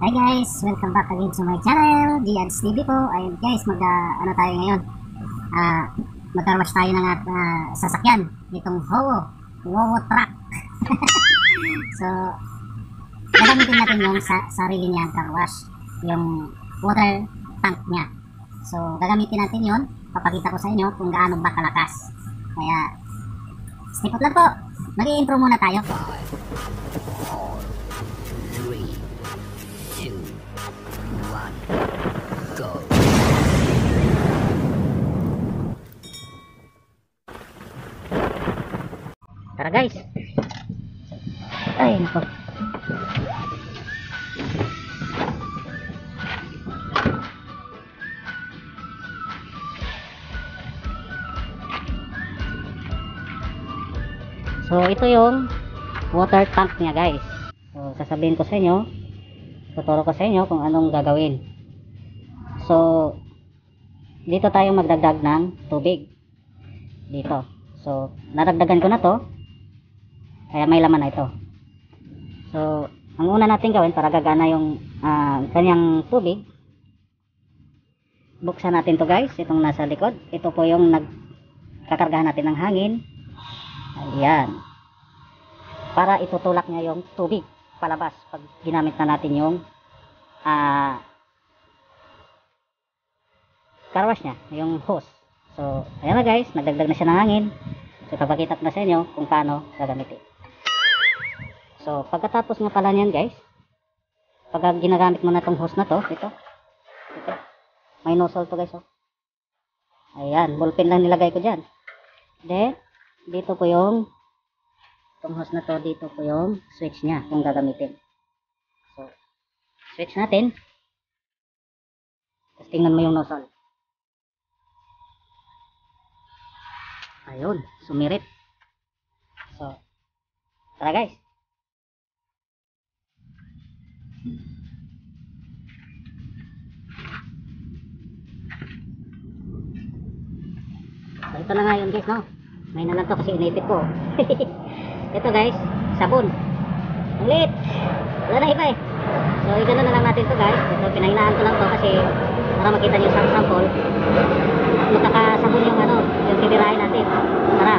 Hi guys, welcome back again to my channel, Gian's TV po. Ayun guys, ano tayo ngayon? Magkarwash tayo ng sasakyan nitong Howo truck. So, gagamitin natin yung sarili niyang carwash, yung water tank niya. So, gagamitin natin yon. Papakita ko sa inyo kung gaano ba kalakas. Kaya, stay put lang po. Mag-i-intro muna tayo. 5, 4, 3, 2, 1, go. Tara guys. Ay, nako. So, ito yung water tank niya guys. So, sasabihin ko sa inyo, tuturo ko sa inyo kung anong gagawin. So, dito tayo magdagdag ng tubig. Dito. So, nadagdagan ko na to. Kaya may laman na ito. So, ang una natin gawin para gagana yung kanyang tubig, buksan natin to guys, itong nasa likod. Ito po yung nagkakargahan natin ng hangin. Ayan. Para itutulak niya yung tubig palabas pag ginamit na natin yung car wash niya, yung hose. So, ayan na guys, nagdagdag na siya ng hangin. So, papakita ko na sa inyo kung paano gagamitin. So, pagkatapos nga pala niyan guys, pag ginagamit mo na itong hose na to, ito, may nozzle to guys, oh. Ayan, ballpen lang nilagay ko dyan. Then, dito po yung itong hose na to, dito po yung switch niya kung gagamitin. So, switch natin. Tapos tingnan mo yung nozzle. Ayun, sumirit. So, tara guys. So, ito na nga yun guys, no? May nalang to kasi inipit ko. Ito guys, sabon. Ang liit. Wala na iba eh. So, igano na lang natin to guys. Ito, pinahinaan ko lang to kasi para makita nyo sa sample. Magkakasabon yung yung titirahin natin. Tara.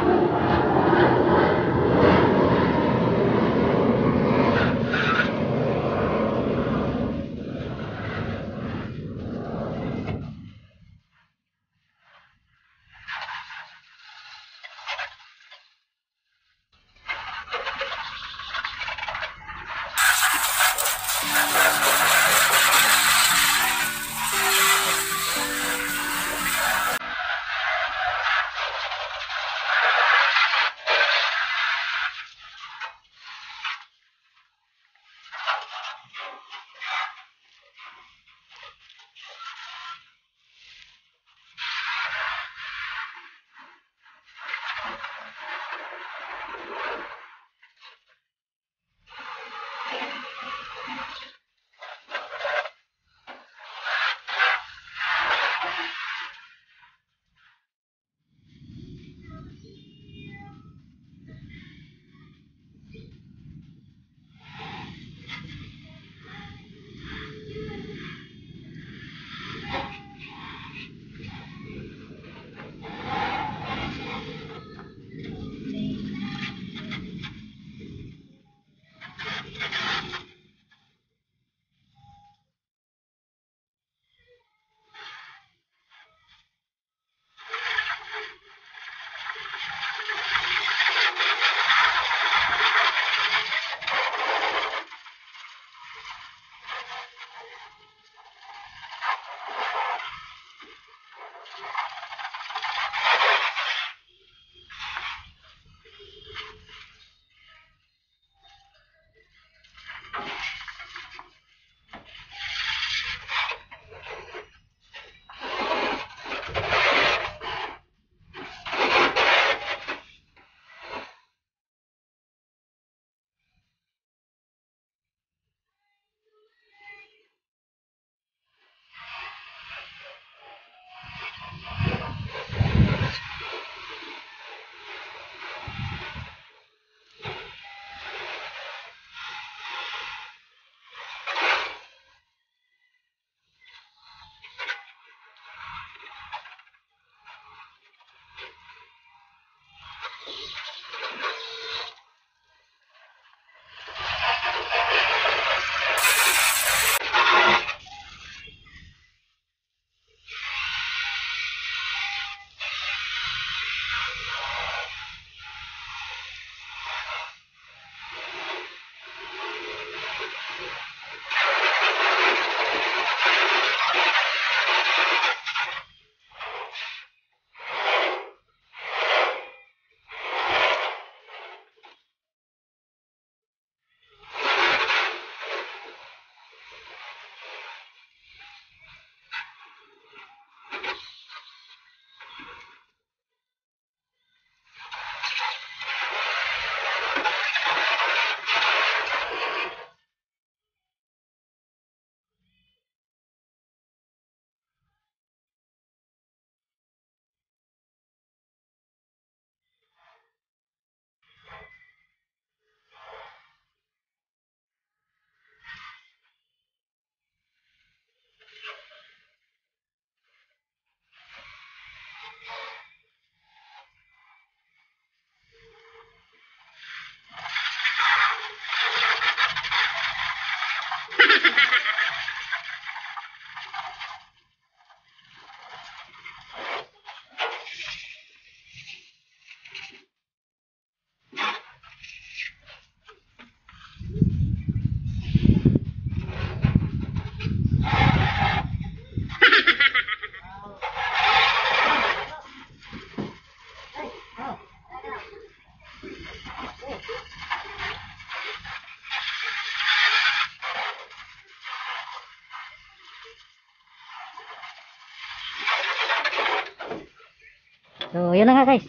So, yun na nga guys.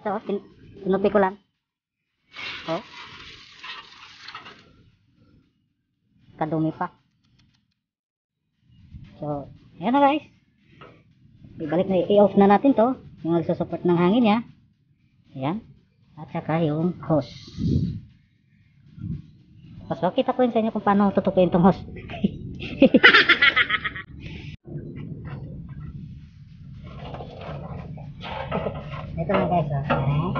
So, tinupi ko lang. Oh. Kadumi pa. So, yun na guys. Ibalik na, i-off na natin to. Yung nagsusupport ng hangin niya. Ayan. At saka yung hose. Tapos, kita ko yun sa inyo kung paano tutupiin tong hose. Ito na guys, oh.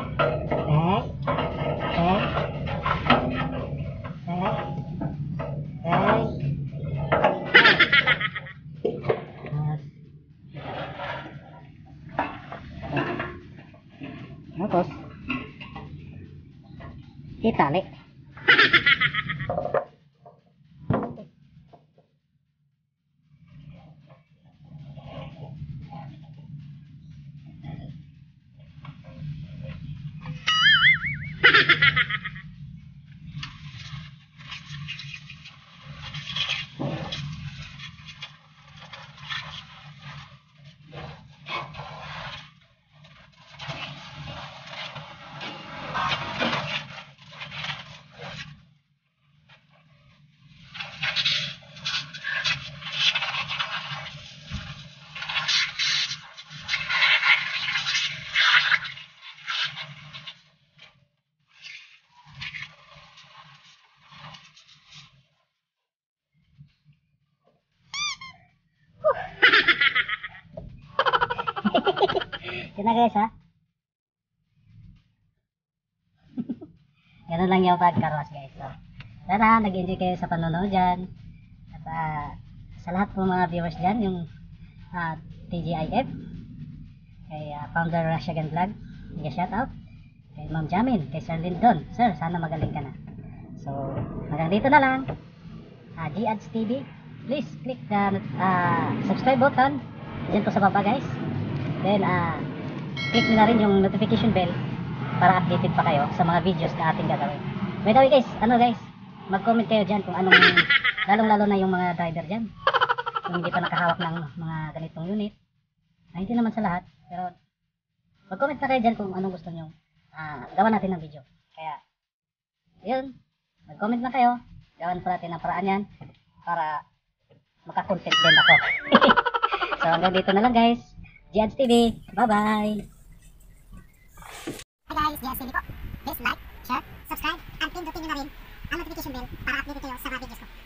Tapos itali. Yun na guys, ha. Ganun lang yung pagkaros guys. So, sana nag-enjoy kayo sa panonood dyan. At sa lahat po mga viewers dyan, yung TGIF, kay Founder Rashagan Vlog, higa shoutout. Kay Ma'am Jamin, kay Sir Lindon. Sir, sana magaling ka na. So, hanggang dito na lang. G-Ads TV, please click the subscribe button dyan po sa baba guys. Then, click nyo na rin yung notification bell para updated pa kayo sa mga videos na ating gagawin. By the way guys, mag-comment kayo dyan kung anong, lalong-lalo na yung mga driver dyan. Kung hindi pa nakahawak ng mga ganitong unit. Hindi naman sa lahat, pero mag-comment na kayo dyan kung anong gusto nyo gawa natin ng video. Kaya, yun, mag-comment na kayo. Gawan pa natin ang paraan yan para makakontent din ako. So hanggang dito na lang guys. G-Ads TV, bye-bye! Hi guys, G-Ads TV po. Please like, share, subscribe, and pindutin nyo na rin ang notification bell para updated kayo sa mga videos ko.